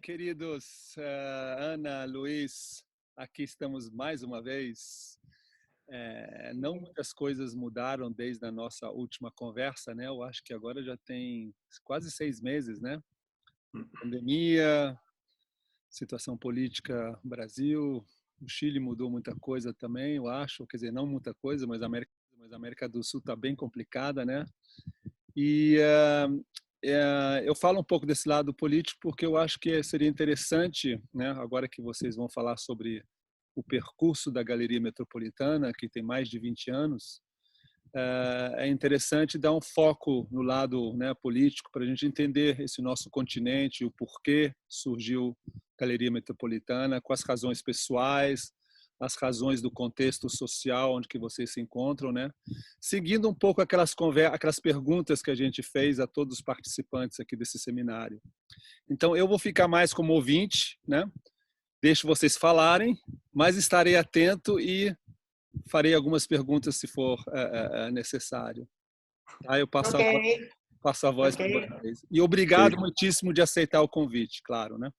Queridos, Ana, Luiz, aqui estamos mais uma vez. Não muitas coisas mudaram desde a nossa última conversa, né? Eu acho que agora já tem quase 6 meses, né? Pandemia, situação política no Brasil, o Chile mudou muita coisa também, eu acho. Quer dizer, não muita coisa, mas a América do Sul está bem complicada, né? E eu falo um pouco desse lado político porque eu acho que seria interessante, né, agora que vocês vão falar sobre o percurso da Galeria Metropolitana, que tem mais de 20 anos, é interessante dar um foco no lado, né, político para a gente entender esse nosso continente, o porquê surgiu a Galeria Metropolitana, com as razões pessoais, as razões do contexto social onde que vocês se encontram, né? Seguindo um pouco aquelas perguntas que a gente fez a todos os participantes aqui desse seminário. Então, eu vou ficar mais como ouvinte, né? Deixo vocês falarem, mas estarei atento e farei algumas perguntas se for necessário. Tá? Eu passo Ok, a voz ok. para vocês. E Sí. obrigado muitíssimo de aceitar o convite, claro, né?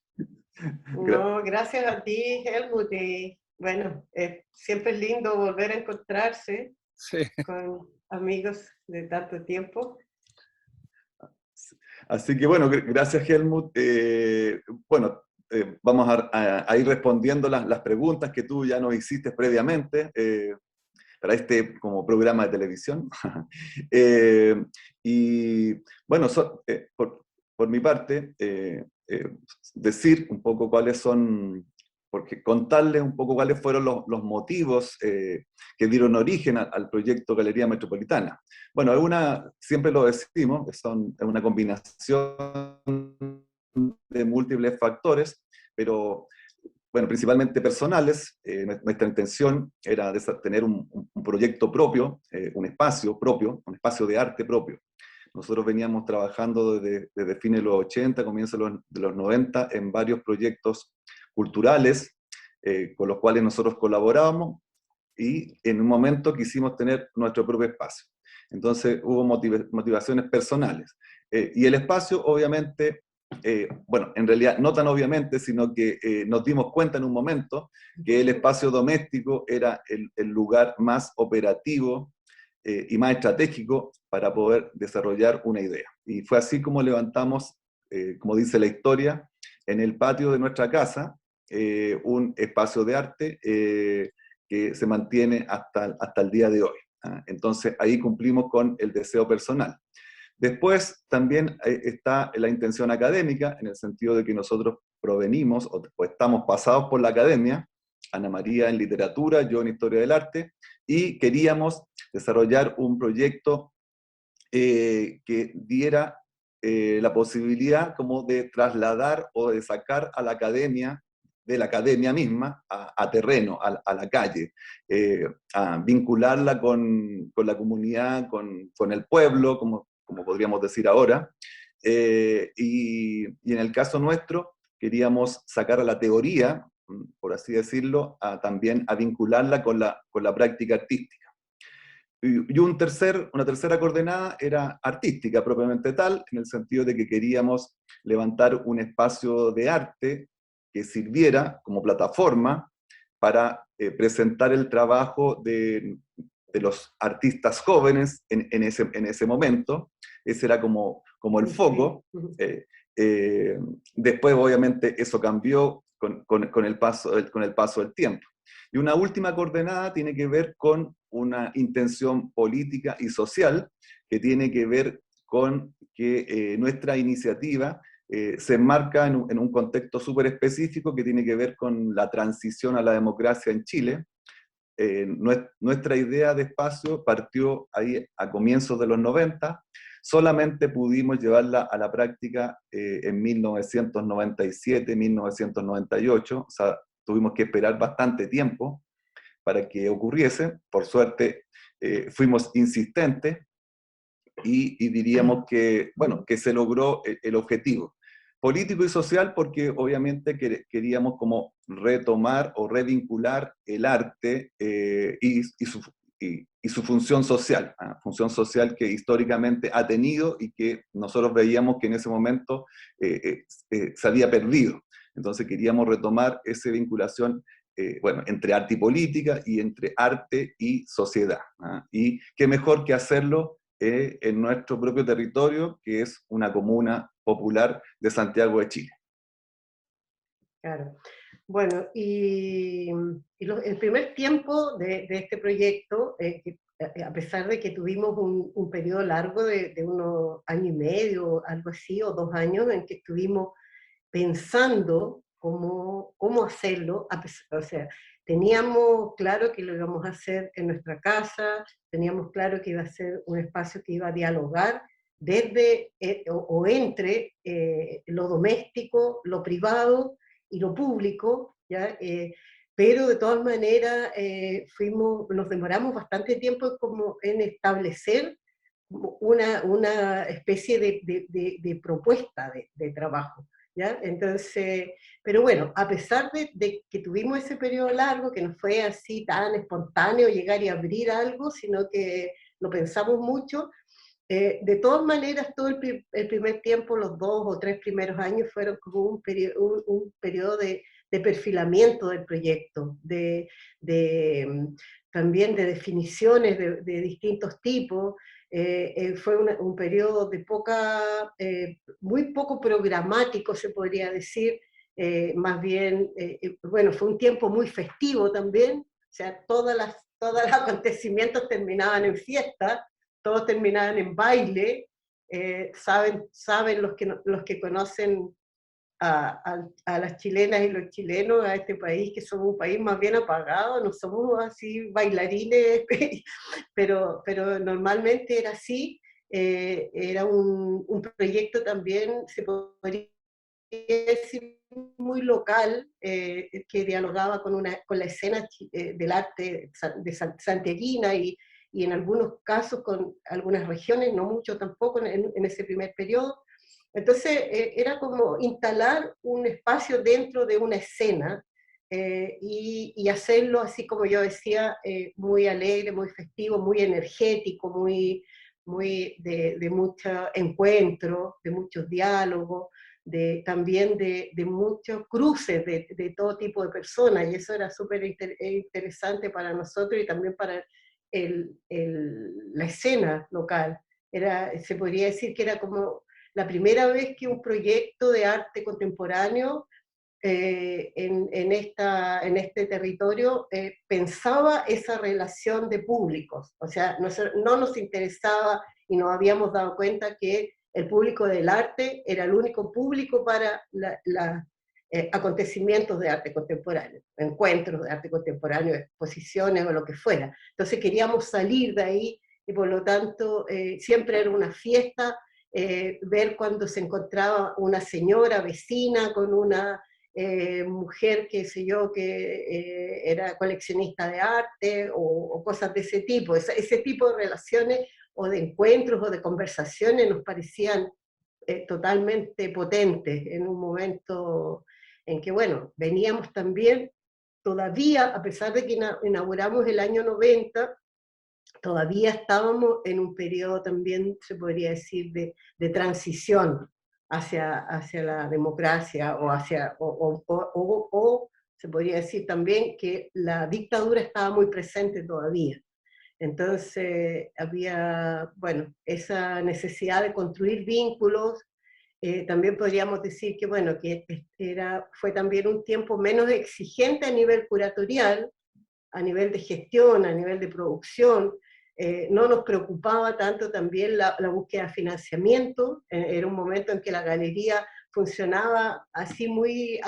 No, gracias a ti, Helmut. Y bueno, siempre es lindo volver a encontrarse Sí. con amigos de tanto tiempo. Así que bueno, gracias Helmut. Vamos a ir respondiendo las preguntas que tú ya nos hiciste previamente para este como programa de televisión. Y bueno, por mi parte, decir un poco cuáles son, porque contarles un poco cuáles fueron los motivos que dieron origen al proyecto Galería Metropolitana. Bueno, siempre lo decimos, es una combinación de múltiples factores, pero bueno, principalmente personales. Nuestra intención era tener un proyecto propio, un espacio propio, un espacio de arte propio. Nosotros veníamos trabajando desde fines de los 80, comienzos de los 90, en varios proyectos culturales con los cuales nosotros colaborábamos, y en un momento quisimos tener nuestro propio espacio. Entonces hubo motivaciones personales. Y el espacio, obviamente, bueno, en realidad no tan obviamente, sino que nos dimos cuenta en un momento que el espacio doméstico era el lugar más operativo y más estratégico para poder desarrollar una idea. Y fue así como levantamos, como dice la historia, en el patio de nuestra casa, un espacio de arte que se mantiene hasta el día de hoy. Entonces ahí cumplimos con el deseo personal. Después también está la intención académica, en el sentido de que nosotros provenimos o estamos pasados por la academia, Ana María en literatura, yo en historia del arte, y queríamos desarrollar un proyecto que diera la posibilidad como de trasladar o de sacar a la academia, de la academia misma, a terreno, a la calle, a vincularla con la comunidad, con el pueblo, como podríamos decir ahora, y en el caso nuestro queríamos sacar a la teoría, por así decirlo, también a vincularla con la práctica artística. Y una tercera coordenada era artística propiamente tal, en el sentido de que queríamos levantar un espacio de arte que sirviera como plataforma para presentar el trabajo de los artistas jóvenes en ese momento. Ese era como el foco. Después, obviamente, eso cambió con el paso del tiempo. Y una última coordenada tiene que ver con una intención política y social, que tiene que ver con que nuestra iniciativa se enmarca en un contexto súper específico que tiene que ver con la transición a la democracia en Chile. Nuestra idea de espacio partió ahí a comienzos de los 90, solamente pudimos llevarla a la práctica en 1997, 1998, o sea, tuvimos que esperar bastante tiempo para que ocurriese. Por suerte fuimos insistentes y diríamos que, bueno, que se logró el objetivo político y social, porque obviamente queríamos como retomar o revincular el arte y y su función social, función social que históricamente ha tenido y que nosotros veíamos que en ese momento se había perdido. Entonces queríamos retomar esa vinculación bueno, entre arte y política y entre arte y sociedad. Y qué mejor que hacerlo en nuestro propio territorio, que es una comuna popular de Santiago de Chile. Claro. Bueno, el primer tiempo de este proyecto, a pesar de que tuvimos un periodo largo de unos años y medio, algo así, o 2 años, en que estuvimos pensando cómo hacerlo, o sea, teníamos claro que lo íbamos a hacer en nuestra casa, teníamos claro que iba a ser un espacio que iba a dialogar desde o entre lo doméstico, lo privado y lo público, ¿ya? Pero de todas maneras nos demoramos bastante tiempo como en establecer una especie de propuesta de trabajo, ¿ya? Entonces, pero bueno, a pesar de que tuvimos ese periodo largo, que no fue así tan espontáneo llegar y abrir algo, sino que lo pensamos mucho, de todas maneras, todo el primer tiempo, los 2 o 3 primeros años, fueron como un periodo de perfilamiento del proyecto, también de definiciones de distintos tipos. Fue un periodo de muy poco programático, se podría decir, más bien, bueno, fue un tiempo muy festivo también, o sea, todos los acontecimientos terminaban en fiesta, todos terminaban en baile. Saben los que conocen a las chilenas y los chilenos, a este país, que somos un país más bien apagado, no somos así bailarines, pero normalmente era así. Era un proyecto también, se podría decir, muy local, que dialogaba con la escena del arte santiaguina y en algunos casos con algunas regiones, no mucho tampoco en ese primer periodo. Entonces era como instalar un espacio dentro de una escena y hacerlo, así como yo decía, muy alegre, muy festivo, muy energético, muy de mucho encuentro, de muchos diálogos, también de muchos cruces de todo tipo de personas, y eso era súper interesante para nosotros y también para la escena local. Se podría decir que era como la primera vez que un proyecto de arte contemporáneo en este territorio pensaba esa relación de públicos. O sea, no nos interesaba y nos habíamos dado cuenta que el público del arte era el único público para acontecimientos de arte contemporáneo, encuentros de arte contemporáneo, exposiciones o lo que fuera. Entonces queríamos salir de ahí y por lo tanto siempre era una fiesta. Ver cuando se encontraba una señora vecina con una mujer, qué sé yo, que era coleccionista de arte o cosas de ese tipo. Ese tipo de relaciones o de encuentros o de conversaciones nos parecían totalmente potentes en un momento en que, bueno, veníamos también todavía, a pesar de que inauguramos el año 90, todavía estábamos en un periodo también, se podría decir, de transición hacia la democracia o se podría decir también que la dictadura estaba muy presente todavía. Entonces había, bueno, esa necesidad de construir vínculos. También podríamos decir que, bueno, que fue también un tiempo menos exigente a nivel curatorial, a nivel de gestión, a nivel de producción. No nos preocupaba tanto también la búsqueda de financiamiento. Era un momento en que la galería funcionaba así muy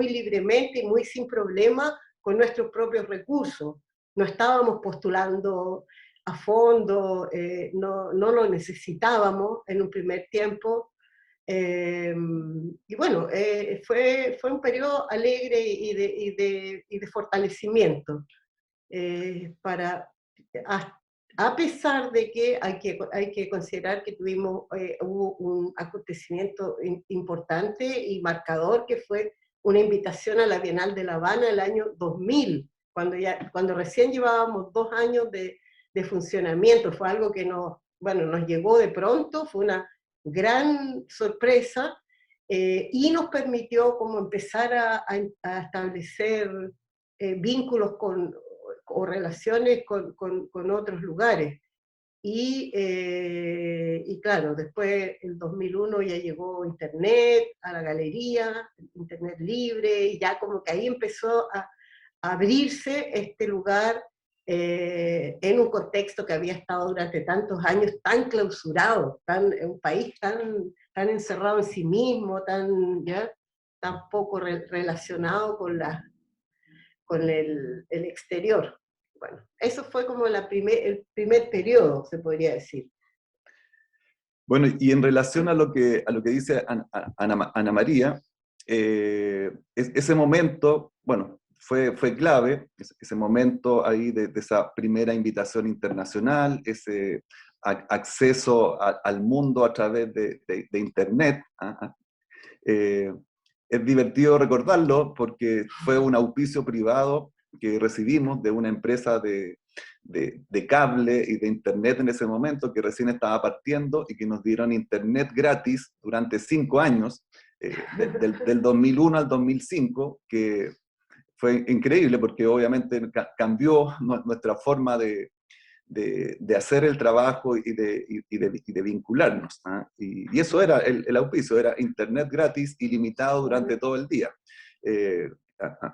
libremente y muy sin problema con nuestros propios recursos. No estábamos postulando a fondo, no lo necesitábamos en un primer tiempo. Y bueno, fue un periodo alegre y de fortalecimiento. A pesar de que hay que considerar que hubo un acontecimiento importante y marcador, que fue una invitación a la Bienal de La Habana el año 2000, cuando recién llevábamos 2 años de de funcionamiento. Fue algo que nos llegó de pronto, fue una gran sorpresa, y nos permitió como empezar a establecer vínculos o relaciones con otros lugares. Y claro, después en 2001 ya llegó Internet a la galería, Internet libre, y ya como que ahí empezó a abrirse este lugar en un contexto que había estado durante tantos años tan clausurado, un país tan encerrado en sí mismo, tan poco relacionado con el exterior. Bueno, eso fue como el primer periodo, se podría decir. Bueno, y en relación a lo que dice Ana María, ese momento, bueno, fue clave, ese momento ahí de esa primera invitación internacional, ese acceso al mundo a través de Internet. Es divertido recordarlo porque fue un auspicio privado que recibimos de una empresa de cable y de Internet en ese momento, que recién estaba partiendo, y que nos dieron Internet gratis durante 5 años, del 2001 al 2005, que fue increíble porque obviamente cambió nuestra forma de hacer el trabajo y de vincularnos. Y eso era el auspicio, era Internet gratis, ilimitado durante todo el día.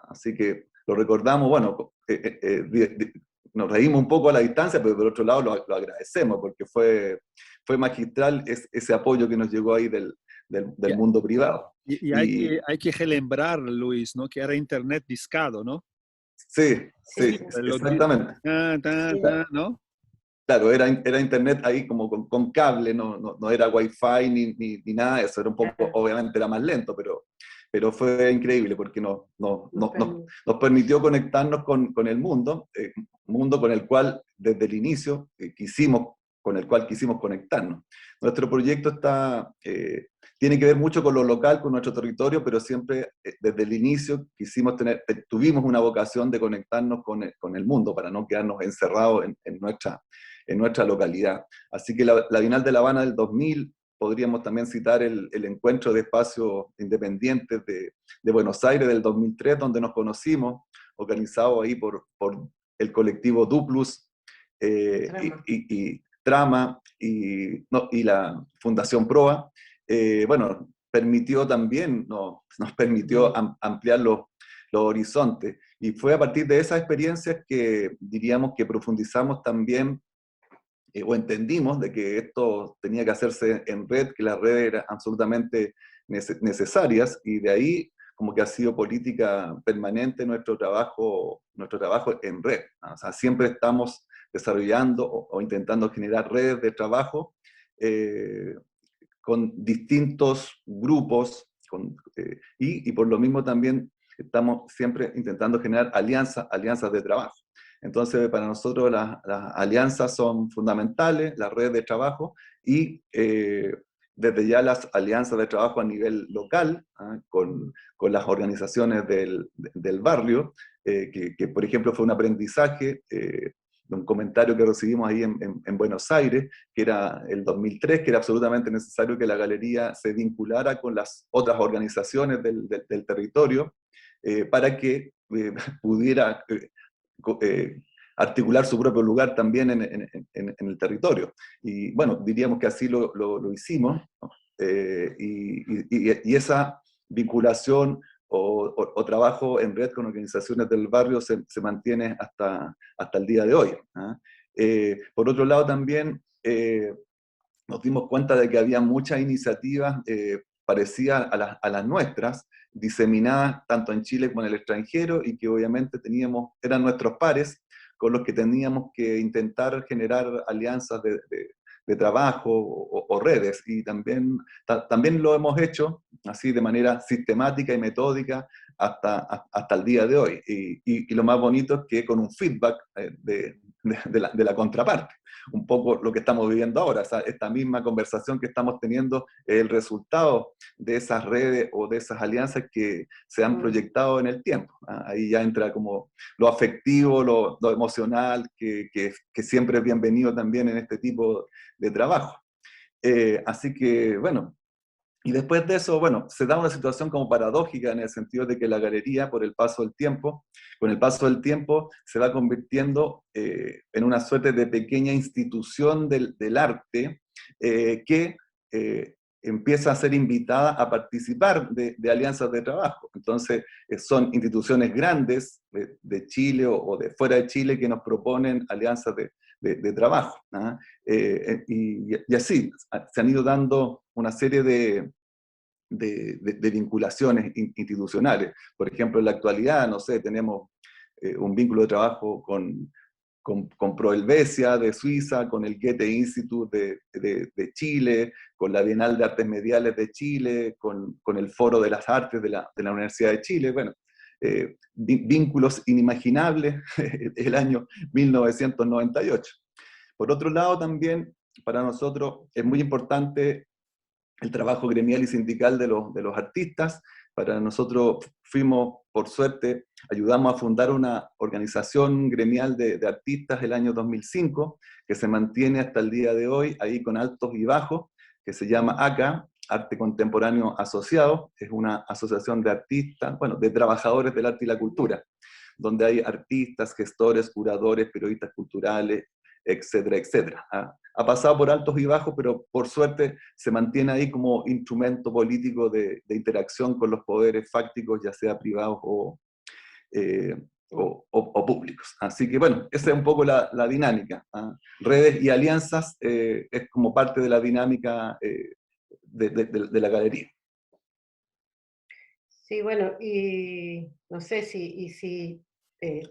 Así que lo recordamos, bueno, nos reímos un poco a la distancia, pero por otro lado lo agradecemos, porque fue magistral ese apoyo que nos llegó ahí del mundo privado. Y hay que relembrar, Luis, ¿no? Que era Internet discado, ¿no? Sí, exactamente. ¿No? Claro, era Internet ahí como con cable, no era Wi-Fi ni nada de eso, era un poco, obviamente era más lento, pero fue increíble porque nos permitió conectarnos con el mundo, mundo con el cual desde el inicio con el cual quisimos conectarnos. Nuestro proyecto tiene que ver mucho con lo local, con nuestro territorio, pero siempre desde el inicio tuvimos una vocación de conectarnos con el mundo para no quedarnos encerrados en nuestra localidad. Así que la Bienal de La Habana del 2000, podríamos también citar el encuentro de espacios independientes de Buenos Aires del 2003, donde nos conocimos, organizado ahí por el colectivo Duplus, y Trama y la Fundación Proa. Bueno, nos permitió ampliar los horizontes. Y fue a partir de esas experiencias que diríamos que profundizamos también, o entendimos de que esto tenía que hacerse en red, que las redes eran absolutamente necesarias, y de ahí como que ha sido política permanente nuestro trabajo en red. O sea, siempre estamos desarrollando o intentando generar redes de trabajo con distintos grupos, y por lo mismo también estamos siempre intentando generar alianzas de trabajo. Entonces, para nosotros las alianzas son fundamentales, las redes de trabajo, y desde ya las alianzas de trabajo a nivel local, con las organizaciones del barrio, que por ejemplo fue un aprendizaje de un comentario que recibimos ahí en Buenos Aires, que era el 2003, que era absolutamente necesario que la galería se vinculara con las otras organizaciones del territorio, para que pudiera articular su propio lugar también en el territorio. Y bueno, diríamos que así lo hicimos, ¿no? Y esa vinculación o trabajo en red con organizaciones del barrio se mantiene hasta el día de hoy. Por otro lado también nos dimos cuenta de que había muchas iniciativas parecidas a las nuestras, diseminadas tanto en Chile como en el extranjero, y que obviamente eran nuestros pares con los que teníamos que intentar generar alianzas de trabajo o redes, y también lo hemos hecho así de manera sistemática y metódica hasta el día de hoy. Y lo más bonito es que con un feedback de la contraparte. Un poco lo que estamos viviendo ahora, esta misma conversación que estamos teniendo es el resultado de esas redes o de esas alianzas que se han proyectado en el tiempo. Ahí ya entra como lo afectivo, lo emocional, que siempre es bienvenido también en este tipo de trabajo. Así que, bueno, y después de eso, bueno, se da una situación como paradójica en el sentido de que la galería, por el paso del tiempo, con el paso del tiempo, se va convirtiendo en una suerte de pequeña institución del arte que empieza a ser invitada a participar de alianzas de trabajo. Entonces, son instituciones grandes de Chile o de fuera de Chile que nos proponen alianzas de trabajo. ¿Ah? Y así se han ido dando una serie de vinculaciones institucionales. Por ejemplo, en la actualidad, no sé, tenemos un vínculo de trabajo con Pro Helvetia de Suiza, con el Goethe Institute de Chile, con la Bienal de Artes Mediales de Chile, con el Foro de las Artes de la Universidad de Chile. Bueno, vínculos inimaginables el año 1998. Por otro lado, también para nosotros es muy importante el trabajo gremial y sindical de los artistas. Para nosotros fuimos, por suerte, ayudamos a fundar una organización gremial de artistas el año 2005, que se mantiene hasta el día de hoy, ahí con altos y bajos, que se llama ACA, Arte Contemporáneo Asociado. Es una asociación de artistas, bueno, de trabajadores del arte y la cultura, donde hay artistas, gestores, curadores, periodistas culturales, etcétera, etcétera. Ha pasado por altos y bajos, pero por suerte se mantiene ahí como instrumento político de interacción con los poderes fácticos, ya sea privados o públicos. Así que bueno, esa es un poco la dinámica. Redes y alianzas es como parte de la dinámica de la galería. Sí, bueno, y no sé si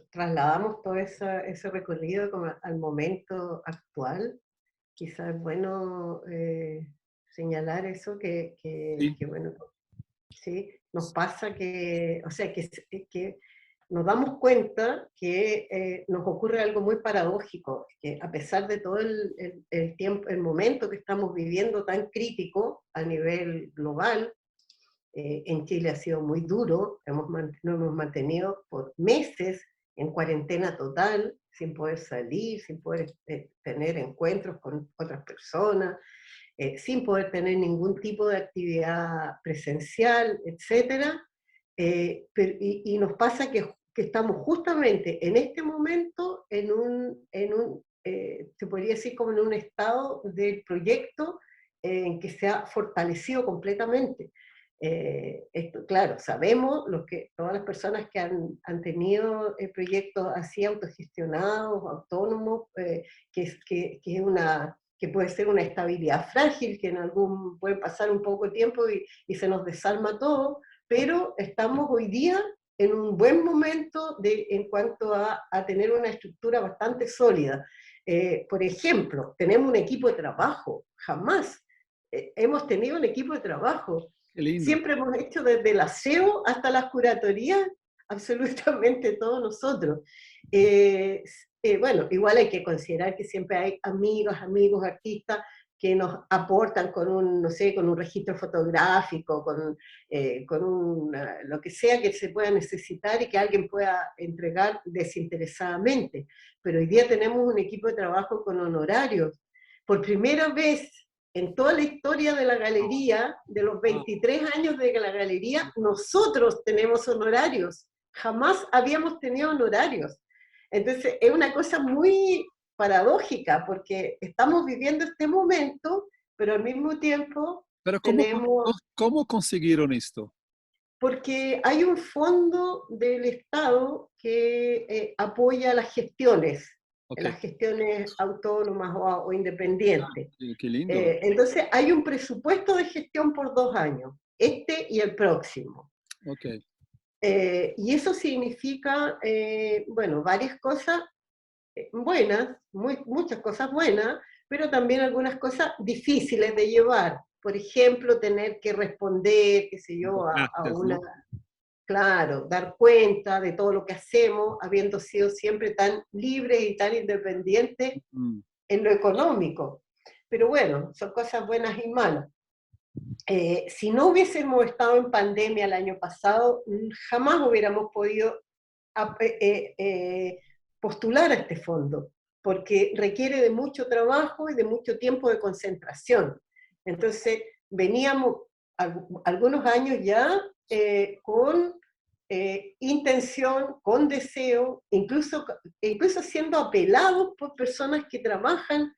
trasladamos todo ese recorrido como al momento actual, quizás es bueno señalar eso Sí. que, bueno, sí, nos pasa que, o sea, que nos damos cuenta que nos ocurre algo muy paradójico, que a pesar de todo el tiempo, el momento que estamos viviendo tan crítico a nivel global, en Chile ha sido muy duro, nos hemos mantenido por meses en cuarentena total, sin poder salir, sin poder tener encuentros con otras personas, sin poder tener ningún tipo de actividad presencial, etc. Y nos pasa que estamos justamente en este momento se podría decir como en un estado del proyecto en que se ha fortalecido completamente. Esto, claro, sabemos todas las personas que han tenido proyectos así autogestionados, autónomos, que puede ser una estabilidad frágil, que puede pasar un poco de tiempo y se nos desarma todo, pero estamos hoy día en un buen momento en cuanto a tener una estructura bastante sólida. Por ejemplo, tenemos un equipo de trabajo, jamás hemos tenido un equipo de trabajo. Qué lindo. Siempre hemos hecho desde el aseo hasta las curatorías, absolutamente todos nosotros. Bueno, igual hay que considerar que siempre hay amigos, artistas que nos aportan con un, no sé, con un registro fotográfico, con lo que sea que se pueda necesitar y que alguien pueda entregar desinteresadamente. Pero hoy día tenemos un equipo de trabajo con honorarios. Por primera vez en toda la historia de la galería, de los 23 años de la galería, nosotros tenemos honorarios. Jamás habíamos tenido honorarios. Entonces, es una cosa muy paradójica, porque estamos viviendo este momento, pero al mismo tiempo Pero tenemos... ¿cómo consiguieron esto? Porque hay un fondo del Estado que apoya las gestiones, Okay. las gestiones autónomas o independientes. Qué lindo. Entonces hay un presupuesto de gestión por 2 años, este y el próximo. Okay. Y eso significa, bueno, varias cosas buenas, muchas cosas buenas, pero también algunas cosas difíciles de llevar. Por ejemplo, tener que responder, qué sé yo, a una... ¿no? claro, dar cuenta de todo lo que hacemos, habiendo sido siempre tan libres y tan independientes en lo económico. Pero bueno, son cosas buenas y malas. Si no hubiésemos estado en pandemia el año pasado, jamás hubiéramos podido postular a este fondo, porque requiere de mucho trabajo y de mucho tiempo de concentración. Entonces, veníamos algunos años ya con intención, con deseo, incluso siendo apelados por personas que trabajan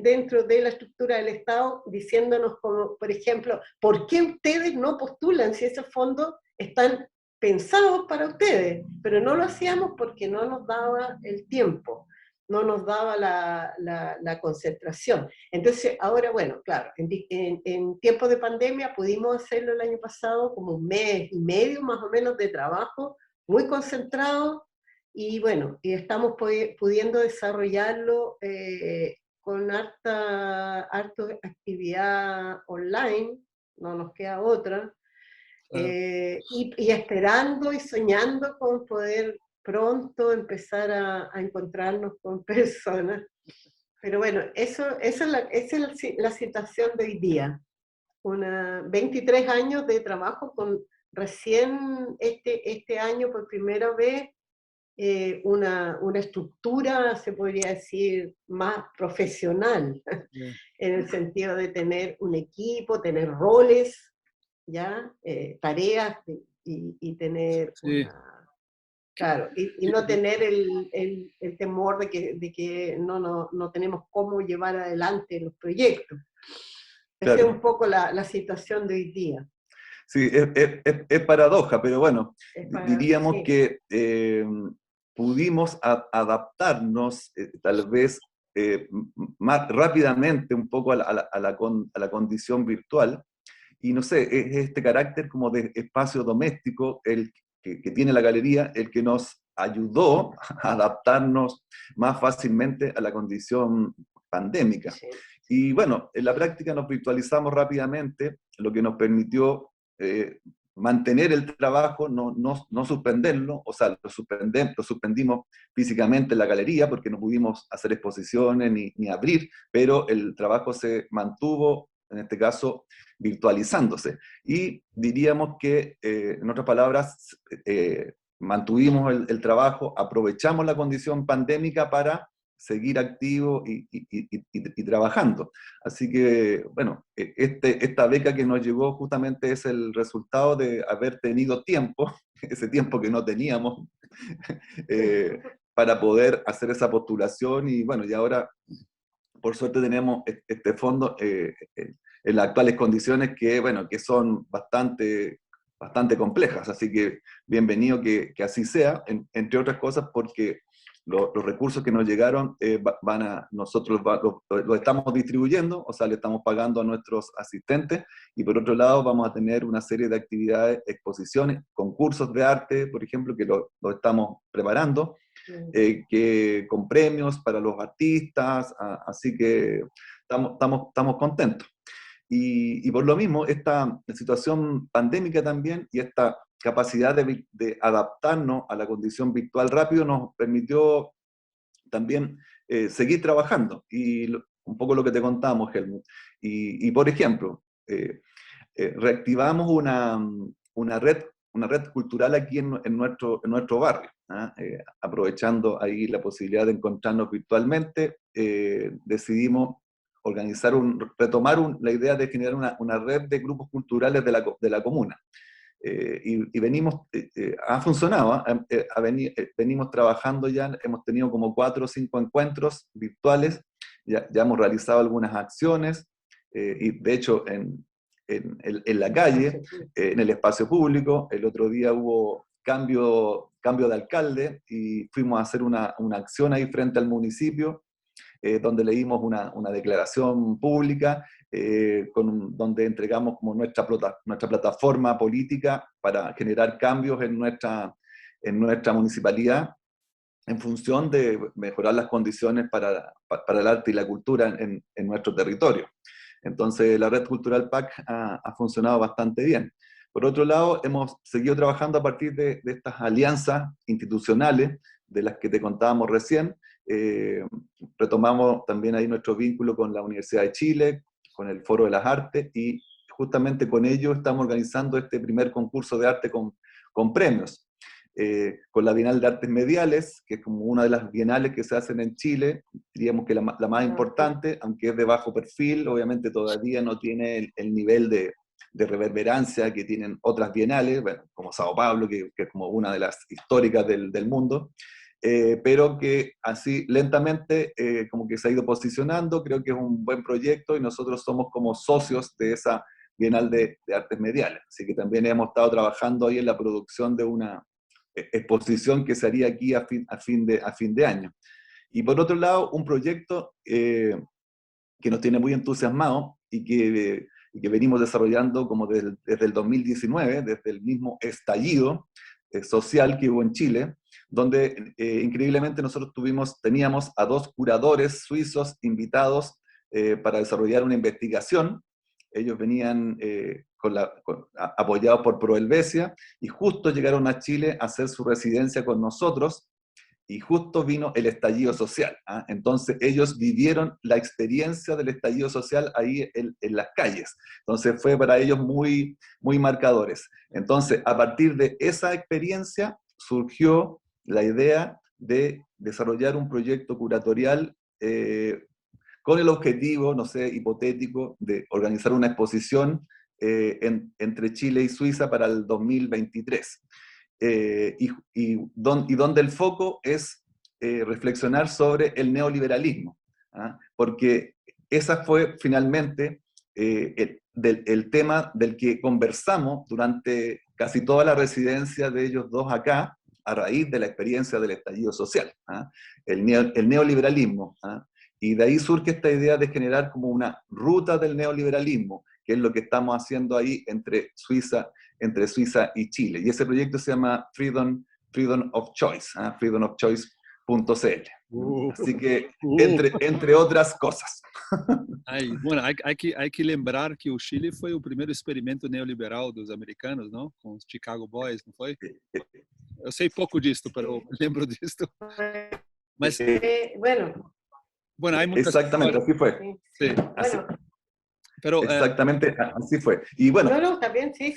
dentro de la estructura del Estado, diciéndonos como, por ejemplo, ¿por qué ustedes no postulan si esos fondos están pensados para ustedes? Pero no lo hacíamos porque no nos daba el tiempo, no nos daba la concentración. Entonces, ahora, bueno, claro, en tiempos de pandemia pudimos hacerlo el año pasado, como 1 mes y medio más o menos de trabajo, muy concentrado, y bueno, y estamos pudiendo desarrollarlo con harta actividad online, no nos queda otra, y esperando y soñando con poder pronto empezar a encontrarnos con personas. Pero bueno, esa es la situación de hoy día. 23 años de trabajo con recién este año por primera vez una estructura, se podría decir, más profesional, en el sentido de tener un equipo, tener roles, ¿ya? Tareas y tener claro, y no tener el temor de que no tenemos cómo llevar adelante los proyectos. Esa es un poco la situación de hoy día. Sí, es paradoja, pero bueno, diríamos sí. que pudimos adaptarnos tal vez más rápidamente un poco a la condición virtual, y no sé, es este carácter como de espacio doméstico el que tiene la galería el que nos ayudó a adaptarnos más fácilmente a la condición pandémica. Sí. Y bueno, en la práctica nos virtualizamos rápidamente, lo que nos permitió mantener el trabajo, no suspenderlo, o sea, lo suspendimos físicamente en la galería porque no pudimos hacer exposiciones ni abrir, pero el trabajo se mantuvo, en este caso, virtualizándose. Y diríamos que, en otras palabras, mantuvimos el trabajo, aprovechamos la condición pandémica para seguir activo y trabajando. Así que, bueno, esta beca que nos llegó justamente es el resultado de haber tenido tiempo, ese tiempo que no teníamos, para poder hacer esa postulación, y bueno, y ahora, por suerte, tenemos este fondo en las actuales condiciones que, bueno, que son bastante complejas, así que bienvenido que así sea, entre otras cosas porque los recursos que nos llegaron nosotros los estamos distribuyendo, o sea, le estamos pagando a nuestros asistentes, y por otro lado vamos a tener una serie de actividades, exposiciones, concursos de arte, por ejemplo, que lo estamos preparando, que con premios para los artistas, así que estamos contentos. Y por lo mismo, esta situación pandémica también y esta capacidad de adaptarnos a la condición virtual rápido nos permitió también seguir trabajando. Y un poco lo que te contamos, Helmut. Y por ejemplo, reactivamos una red cultural aquí en nuestro barrio, aprovechando ahí la posibilidad de encontrarnos virtualmente, decidimos retomar la idea de generar una red de grupos culturales de la comuna. Ha funcionado, venimos trabajando ya, hemos tenido como 4 o 5 encuentros virtuales, ya hemos realizado algunas acciones, y de hecho en la calle, en el espacio público. El otro día hubo cambio de alcalde y fuimos a hacer una acción ahí frente al municipio, donde leímos una declaración pública, donde entregamos como nuestra plataforma política para generar cambios en nuestra municipalidad en función de mejorar las condiciones para el arte y la cultura en nuestro territorio. Entonces la red cultural PAC ha funcionado bastante bien. Por otro lado, hemos seguido trabajando a partir de estas alianzas institucionales de las que te contábamos recién. Retomamos también ahí nuestro vínculo con la Universidad de Chile, con el Foro de las Artes, y justamente con ello estamos organizando este primer concurso de arte con premios. Con la Bienal de Artes Mediales, que es como una de las bienales que se hacen en Chile, diríamos que la más importante, aunque es de bajo perfil, obviamente todavía no tiene el nivel de reverberancia que tienen otras bienales, bueno, como Sao Paulo, que es como una de las históricas del mundo, pero que así lentamente como que se ha ido posicionando. Creo que es un buen proyecto y nosotros somos como socios de esa Bienal de Artes Mediales, así que también hemos estado trabajando ahí en la producción de una exposición que se haría aquí a fin de año. Y por otro lado, un proyecto que nos tiene muy entusiasmados y que venimos desarrollando como desde el 2019, desde el mismo estallido social que hubo en Chile, donde increíblemente nosotros teníamos a 2 curadores suizos invitados para desarrollar una investigación. Ellos venían apoyados por Prohelvecia, y justo llegaron a Chile a hacer su residencia con nosotros, y justo vino el estallido social. Entonces ellos vivieron la experiencia del estallido social ahí en las calles. Entonces fue para ellos muy, muy marcadores. Entonces, a partir de esa experiencia surgió la idea de desarrollar un proyecto curatorial con el objetivo, no sé, hipotético, de organizar una exposición entre Chile y Suiza para el 2023. Y donde el foco es reflexionar sobre el neoliberalismo, porque esa fue finalmente el tema del que conversamos durante casi toda la residencia de ellos dos acá, a raíz de la experiencia del estallido social, el neoliberalismo. Y de ahí surge esta idea de generar como una ruta del neoliberalismo, que es lo que estamos haciendo ahí entre Suiza y Chile. Y ese proyecto se llama Freedom of Choice, freedomofchoice.cl. Así que, entre otras cosas. Bueno, hay que lembrar que o Chile foi o primeiro experimento neoliberal dos americanos, não? Com os Chicago Boys, não foi? Eu sei pouco disto, mas eu lembro disto. Mas, bueno, hay muchas exactamente, así fue. Sí, así. Pero, exactamente, así fue. Y bueno. No, también sí.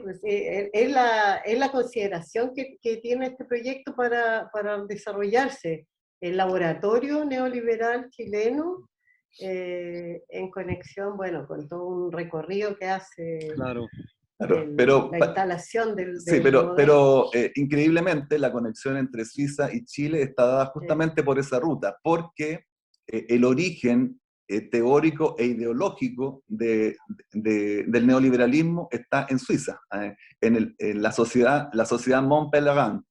Pues, es la consideración que tiene este proyecto para desarrollarse. El laboratorio neoliberal chileno, en conexión, bueno, con todo un recorrido que hace. Claro. Pero, la instalación del sí, pero increíblemente la conexión entre Suiza y Chile está dada justamente por esa ruta, porque el origen teórico e ideológico del neoliberalismo está en Suiza, en la sociedad Mont Pelerin,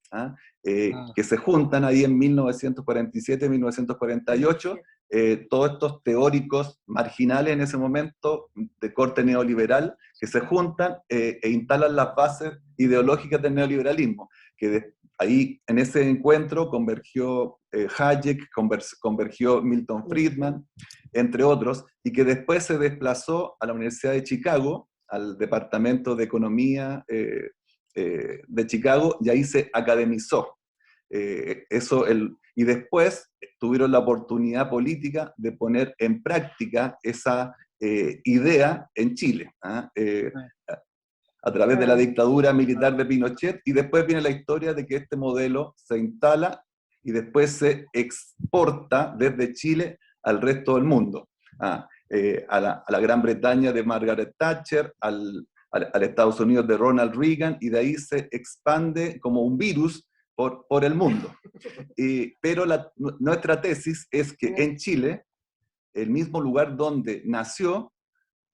que se juntan ahí en 1947-1948, todos estos teóricos marginales en ese momento de corte neoliberal, que se juntan e instalan las bases ideológicas del neoliberalismo, que ahí en ese encuentro convergió Hayek, convergió Milton Friedman, entre otros, y que después se desplazó a la Universidad de Chicago, al Departamento de Economía de Chicago, y ahí se academizó. Y después tuvieron la oportunidad política de poner en práctica esa idea en Chile, a través de la dictadura militar de Pinochet, y después viene la historia de que este modelo se instala y después se exporta desde Chile al resto del mundo, a la Gran Bretaña de Margaret Thatcher, al Estados Unidos de Ronald Reagan, y de ahí se expande como un virus por el mundo. Pero nuestra tesis es que en Chile, el mismo lugar donde nació,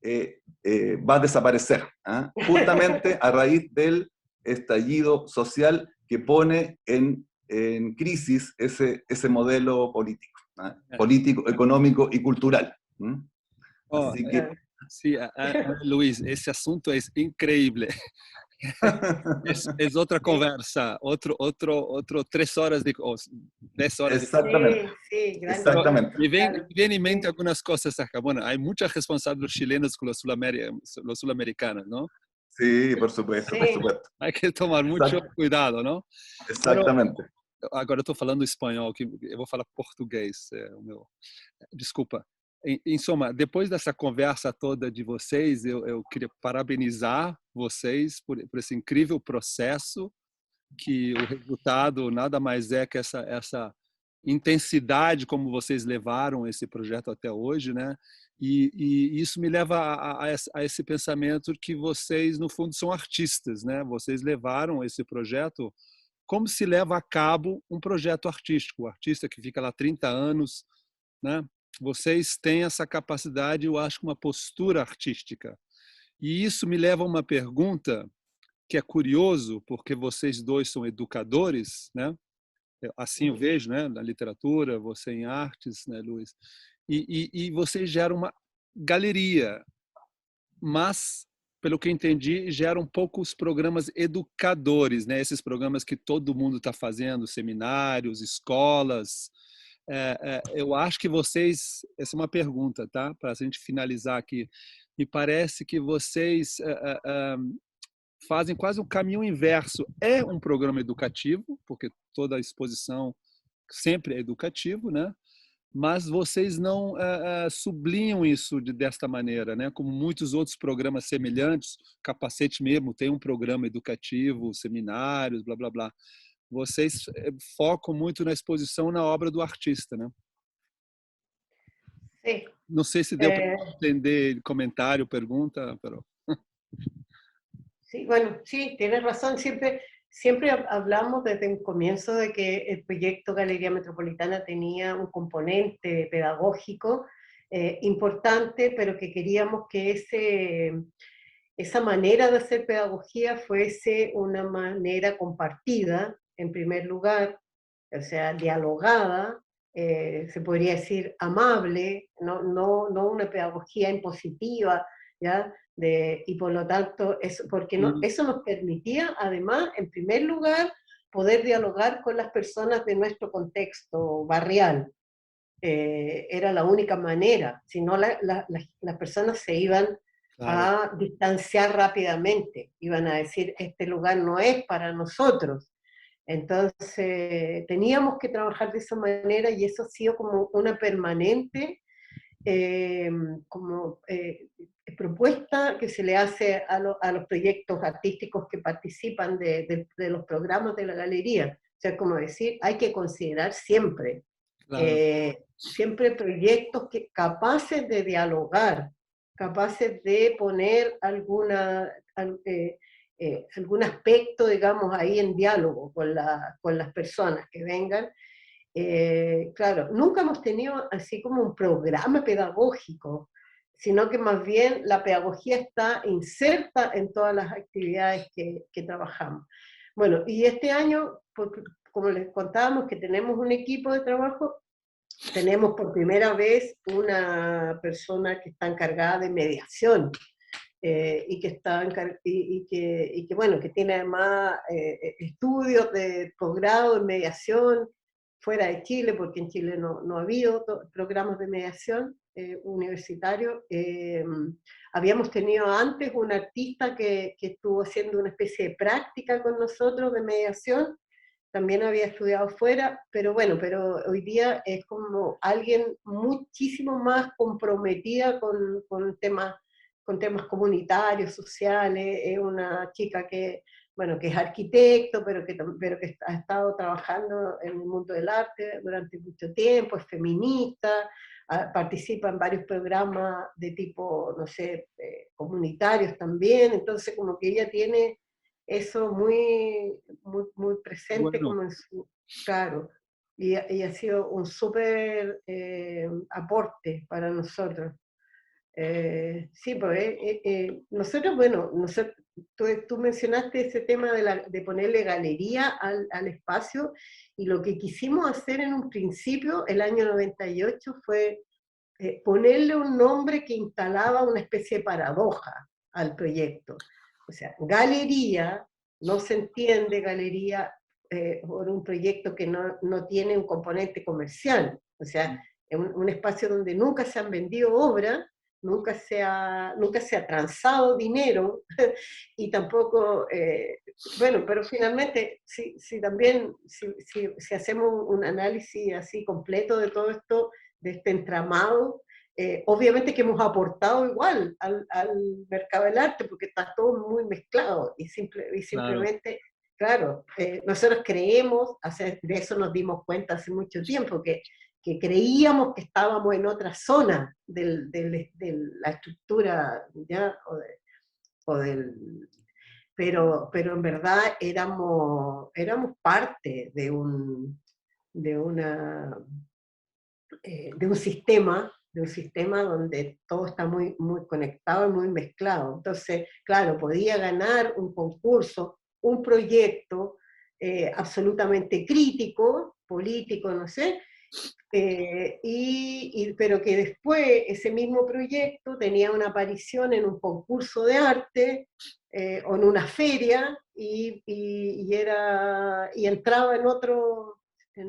va a desaparecer, justamente a raíz del estallido social que pone en crisis ese modelo político, económico y cultural. Así que... Sí, Luis, ese asunto es increíble. Es otra conversa, otro 3 horas de 10 horas. Exactamente. Sí, exactamente. Me viene en mente algunas cosas acá. Bueno, hay mucha responsabilidad de los chilenos con los sudamericanos, ¿no? Sí, por supuesto, por Sí, supuesto. Hay que tomar mucho cuidado, ¿no? Pero Exactamente. agora eu estou falando espanhol, que eu vou falar português. Desculpa. Em soma, depois dessa conversa toda de vocês, eu queria parabenizar vocês por esse incrível processo, que o resultado nada mais é que essa intensidade como vocês levaram esse projeto até hoje, né? E isso me leva a esse pensamento que vocês, no fundo, são artistas, né? Vocês levaram esse projeto como se leva a cabo um projeto artístico. O artista que fica lá 30 anos, né? Vocês têm essa capacidade, eu acho, uma postura artística. E isso me leva a uma pergunta que é curioso, porque vocês dois são educadores, né? Assim eu vejo, né? Na literatura, você em artes, né, Luiz? E vocês geram uma galeria, mas, pelo que eu entendi, geram poucos programas educadores, né? Esses programas que todo mundo está fazendo, seminários, escolas. Eu acho que vocês, essa é uma pergunta, tá? Para a gente finalizar aqui. Me parece que vocês fazem quase o caminho inverso. É um programa educativo, porque toda a exposição sempre é educativo, né? Mas vocês não sublinham isso desta maneira, né? Como muitos outros programas semelhantes, Capacete mesmo tem um programa educativo, seminários, blá, blá, blá. Vocês focam muito na exposição, na obra do artista, né? sí. Não sei se deu para entender comentário, pergunta, pero... Sí, bueno, sí, tienes razón. Siempre hablamos desde un comienzo de que el proyecto Galería Metropolitana tenía un componente pedagógico importante, pero que queríamos que esa manera de hacer pedagogía fuese una manera compartida, en primer lugar, o sea, dialogada, se podría decir amable, no una pedagogía impositiva, ¿ya? Y por lo tanto, porque eso nos permitía, además, en primer lugar, poder dialogar con las personas de nuestro contexto barrial. Era la única manera, si no las personas se iban a distanciar rápidamente, iban a decir, este lugar no es para nosotros. Entonces, teníamos que trabajar de esa manera y eso ha sido como una permanente propuesta que se le hace a los proyectos artísticos que participan de los programas de la galería. O sea, como decir, hay que considerar siempre, siempre proyectos capaces de dialogar, capaces de poner algún aspecto, digamos, ahí en diálogo con las personas que vengan. Claro, nunca hemos tenido así como un programa pedagógico, sino que más bien la pedagogía está inserta en todas las actividades que trabajamos. Bueno, y este año, como les contábamos que tenemos un equipo de trabajo, tenemos por primera vez una persona que está encargada de mediación, y que bueno, que tiene además estudios de posgrado en mediación fuera de Chile, porque en Chile no ha habido programas de mediación universitarios. Habíamos tenido antes un artista que estuvo haciendo una especie de práctica con nosotros de mediación, también había estudiado fuera, pero bueno, pero hoy día es como alguien muchísimo más comprometida con temas comunitarios, sociales. Es una chica que, bueno, que es arquitecto, pero que ha estado trabajando en el mundo del arte durante mucho tiempo, es feminista, participa en varios programas de tipo, no sé, comunitarios también, entonces como que ella tiene eso muy presente, Bueno. como en su, claro, y ha sido un súper aporte para nosotros. Sí, pues nosotros, bueno, tú mencionaste ese tema de ponerle galería al espacio, y lo que quisimos hacer en un principio, el año 98, fue ponerle un nombre que instalaba una especie de paradoja al proyecto. O sea, galería, no se entiende galería por un proyecto que no tiene un componente comercial. O sea, es un espacio donde nunca se han vendido obras, nunca se ha transado dinero y tampoco, bueno, pero finalmente, si hacemos un análisis así completo de todo esto, de este entramado, obviamente que hemos aportado igual al mercado del arte, porque está todo muy mezclado y simplemente, claro, nosotros creemos, de eso nos dimos cuenta hace mucho tiempo, que creíamos que estábamos en otra zona de la estructura, ¿ya? Pero en verdad éramos parte de un sistema donde todo está muy, muy conectado y muy mezclado. Entonces, claro, podía ganar un concurso, un proyecto absolutamente crítico, político, no sé, pero que después ese mismo proyecto tenía una aparición en un concurso de arte o en una feria y entraba en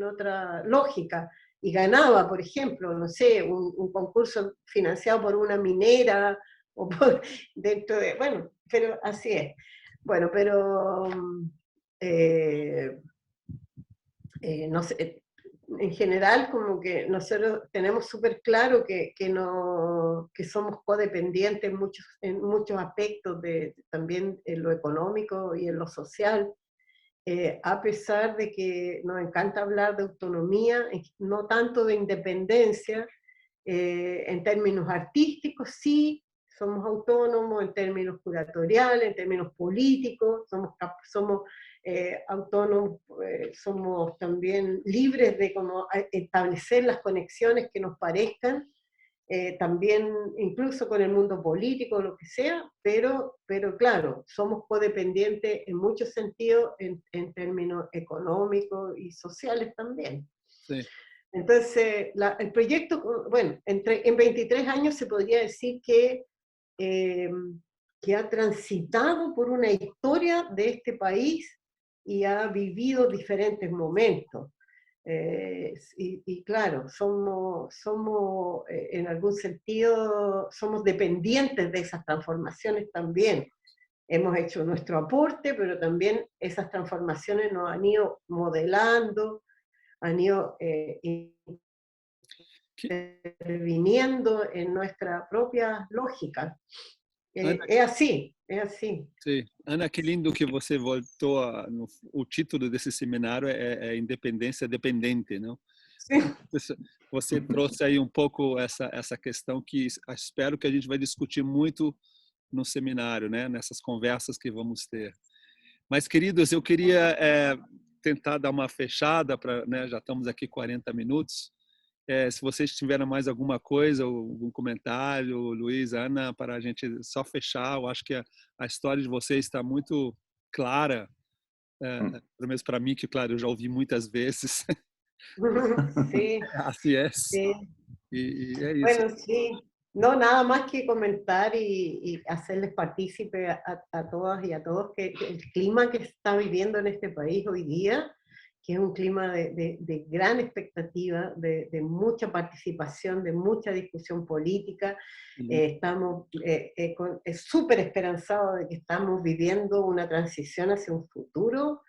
otra lógica y ganaba, por ejemplo, no sé, un concurso financiado por una minera o dentro de, bueno, pero así es. Bueno, pero no sé, en general como que nosotros tenemos súper claro que somos codependientes en muchos aspectos, también en lo económico y en lo social, a pesar de que nos encanta hablar de autonomía, no tanto de independencia, en términos artísticos sí, somos autónomos, en términos curatoriales, en términos políticos, somos autónomos, somos también libres de establecer las conexiones que nos parezcan, también incluso con el mundo político, lo que sea, pero claro, somos codependientes en muchos sentidos, en términos económicos y sociales también. Sí. Entonces, el proyecto, bueno, en 23 años se podría decir que ha transitado por una historia de este país y ha vivido diferentes momentos. Y claro, somos en algún sentido, somos dependientes de esas transformaciones también. Hemos hecho nuestro aporte, pero también esas transformaciones nos han ido modelando, han ido interviniendo en nuestra propia lógica. Ana, É assim, é assim. sim. Ana, que lindo que você voltou o título desse seminário é Independência Dependente, não? Sim. Você trouxe aí um pouco essa questão que espero que a gente vai discutir muito no seminário, né? Nessas conversas que vamos ter. Mas, queridos, eu queria tentar dar uma fechada, né? Já estamos aqui 40 minutos. Se vocês tiverem mais alguma coisa, algum comentário, Luiz, Ana, para a gente só fechar, eu acho que a história de vocês está muito clara, pelo menos para mim, que, claro, eu já ouvi muitas vezes. Sí, Así es. sí. Y es eso. Bueno, sí. No, nada más que comentar y hacerles partícipe a todas y a todos que el clima que está viviendo en este país hoy día, que es un clima de gran expectativa, de mucha participación, de mucha discusión política. Estamos súper esperanzados de que estamos viviendo una transición hacia un futuro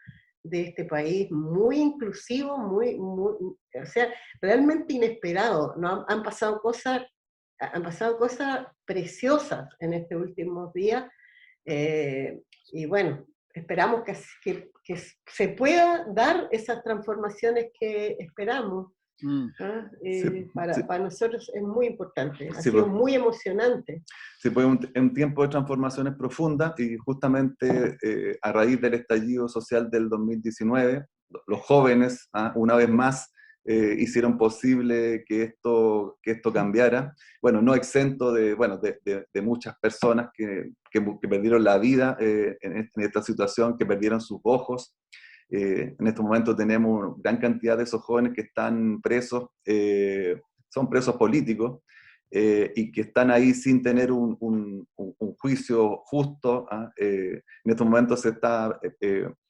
de este país muy inclusivo, o sea, realmente inesperado. ¿No? Han pasado cosas preciosas en estos últimos días, y bueno, esperamos que se pueda dar esas transformaciones que esperamos. ¿Ah? Para nosotros es muy importante, ha sido muy emocionante. Sí, fue un tiempo de transformaciones profundas y justamente a raíz del estallido social del 2019, los jóvenes, una vez más, hicieron posible que esto cambiara. Bueno, no exento de muchas personas que perdieron la vida en esta situación, que perdieron sus ojos. En estos momentos tenemos gran cantidad de esos jóvenes que están presos, son presos políticos, y que están ahí sin tener un juicio justo. En estos momentos se está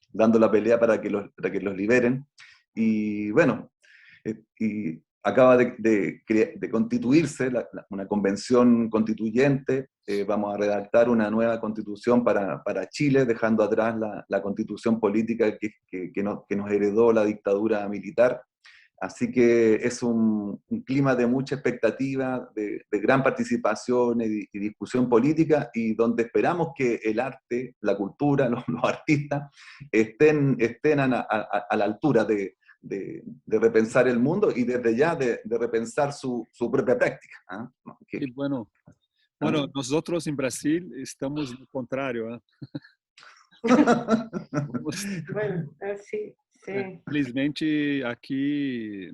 dando la pelea para que los liberen. Y bueno, y acaba de constituirse una convención constituyente. Vamos a redactar una nueva constitución para Chile, dejando atrás la constitución política que nos heredó la dictadura militar. Así que es un clima de mucha expectativa, de gran participación y discusión política, y donde esperamos que el arte, la cultura, los artistas estén a la altura de repensar el mundo y desde ya de repensar su propia práctica. ¿Ah? Y bueno, nosotros en Brasil estamos lo contrario. ¿Eh? Bueno, sí, sí. Felizmente aqui,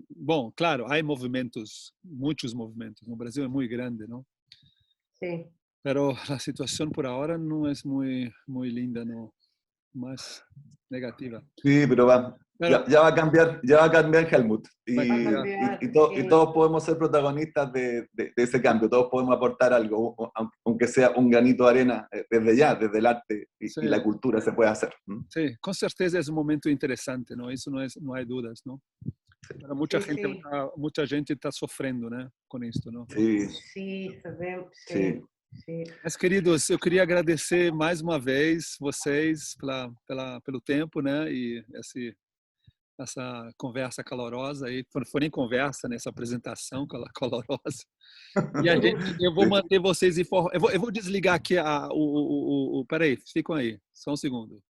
bom, claro, há movimentos, muitos movimentos. No Brasil é muito grande, não? Sí. Pero a situação por ahora não é muito linda, não, mais negativa. Sí, pero ya va a cambiar Helmut. Y todos podemos ser protagonistas de ese cambio, todos podemos aportar algo, aunque sea un granito de arena, desde ya, desde el arte y la cultura se puede hacer. Sí, con certeza es un momento interesante, ¿no? Eso no hay dudas, ¿no? Pero mucha gente está sufriendo, ¿no? Con esto, ¿no? Sí. Sí, sabemos, sí. Sí. Mas, queridos, eu queria agradecer mais uma vez vocês pelo tempo, né? E essa conversa calorosa aí, foi nem conversa, né? Essa apresentação calorosa. E eu vou manter vocês informados. Eu vou desligar aqui peraí, ficam aí, só um segundo.